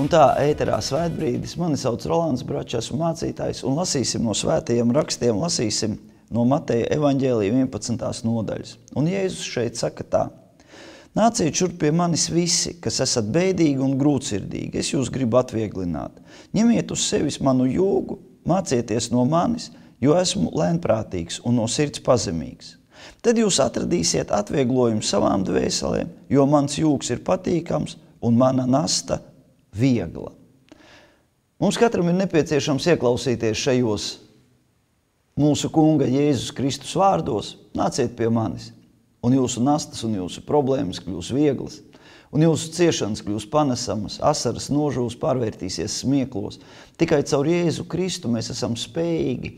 tā, ēterā svētbrīdis, mani sauc Rolands Bračs, esmu mācītājs, un lasīsim no svētajiem rakstiem, lasīsim no Mateja evaņģēlija 11. nodaļas. Un Jēzus šeit saka tā: Nāciet šurp pie manis visi, kas esat bēdīgi un grūtsirdīgi, es jūs gribu atvieglināt. Ņemiet uz sevis manu jūgu, mācieties no manis, jo esmu lēnprātīgs un no sirds pazemīgs. Tad jūs atradīsiet atvieglojumu savām dvēselēm, jo mans jūgs ir patīkams un mana nasta viegla. Mums katram ir nepieciešams ieklausīties šajos mūsu kunga Jēzus Kristus vārdos: nāciet pie manis, un jūsu nastas un jūsu problēmas kļūs vieglas, un jūsu ciešanas kļūs panesamas, asaras nožūs, pārvērtīsies smieklos. Tikai caur Jēzu Kristu mēs esam spējīgi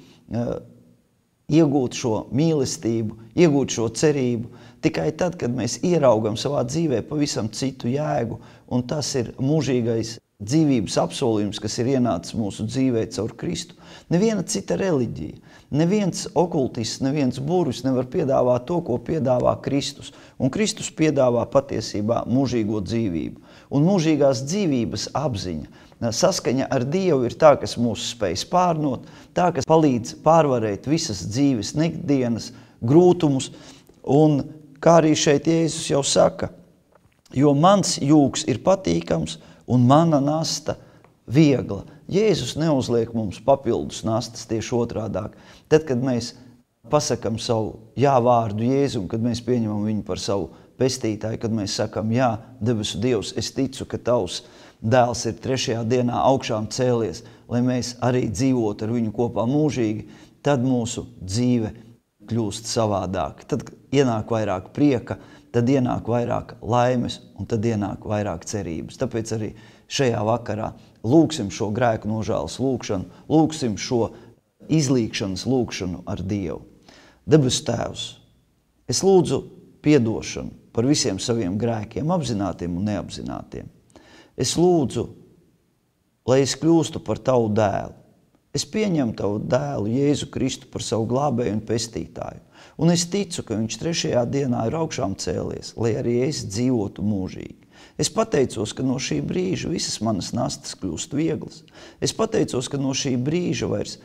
iegūt šo mīlestību, iegūt šo cerību, tikai tad, kad mēs ieraugam savā dzīvē pavisam citu jēgu, un tas ir mūžīgais dzīvības apsolījums, kas ir ienācis mūsu dzīvē caur Kristu. Neviena cita reliģija, neviens okultists, neviens burvis nevar piedāvāt to, ko piedāvā Kristus. Un Kristus piedāvā patiesībā mūžīgo dzīvību. Un mūžīgās dzīvības apziņa, saskaņa ar Dievu ir tā, kas mūs spēj spārnot, tā, kas palīdz pārvarēt visas dzīves nekdienas grūtumus. Un kā arī šeit Jēzus jau saka, jo mans jūgs ir patīkams un mana nasta viegla. Jēzus neuzliek mums papildus nastas, tieši otrādāk. Tad, kad mēs pasakam savu jā vārdu Jēzum, kad mēs pieņemam viņu par savu pestītāju, kad mēs sakam, jā, debesu Dievs, es ticu, ka tavs dēls ir 3. dienā augšām cēlies, lai mēs arī dzīvotu ar viņu kopā mūžīgi, tad mūsu dzīve kļūst savādāk. Tad ienāk vairāk prieka, tad ienāk vairāk laimes un tad ienāk vairāk cerības. Tāpēc arī šajā vakarā lūksim šo grēku nožēlas lūkšanu, lūksim šo izlīgšanas lūkšanu ar Dievu. Debesu Tēvs, es lūdzu piedošanu par visiem saviem grēkiem, apzinātiem un neapzinātiem. Es lūdzu, lai es kļūstu par tavu dēlu. Es pieņemu tavu dēlu Jēzu Kristu par savu glābēju un pestītāju. Un es ticu, ka viņš 3. dienā ir augšām cēlies, lai arī es dzīvotu mūžīgi. Es pateicos, ka no šī brīža visas manas nastas kļūst vieglas. Es pateicos, ka no šī brīža vairs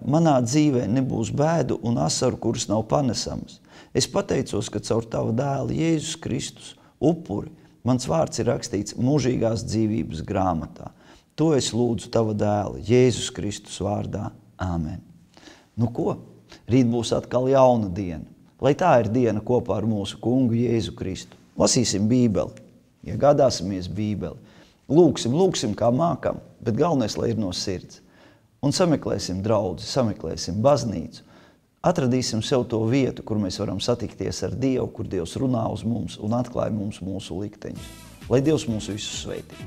manā dzīvē nebūs bēdu un asaru, kuras nav panesamas. Es pateicos, ka caur tavu dēlu Jēzus Kristus upuri mans vārds ir rakstīts mūžīgās dzīvības grāmatā. To es lūdzu tava dēla Jēzus Kristus vārdā. Āmen. Nu ko? Rīt būs atkal jauna diena. Lai tā ir diena kopā ar mūsu kungu Jēzu Kristu. Lasīsim Bībeli, iegādāsimies Bībeli. Lūksim kā mākam, bet galvenais, lai ir no sirds. Un sameklēsim draudzi, sameklēsim baznīcu. Atradīsim sev to vietu, kur mēs varam satikties ar Dievu, kur Dievs runā uz mums un atklāja mums mūsu likteņus. Lai Dievs mūs visus sveitī.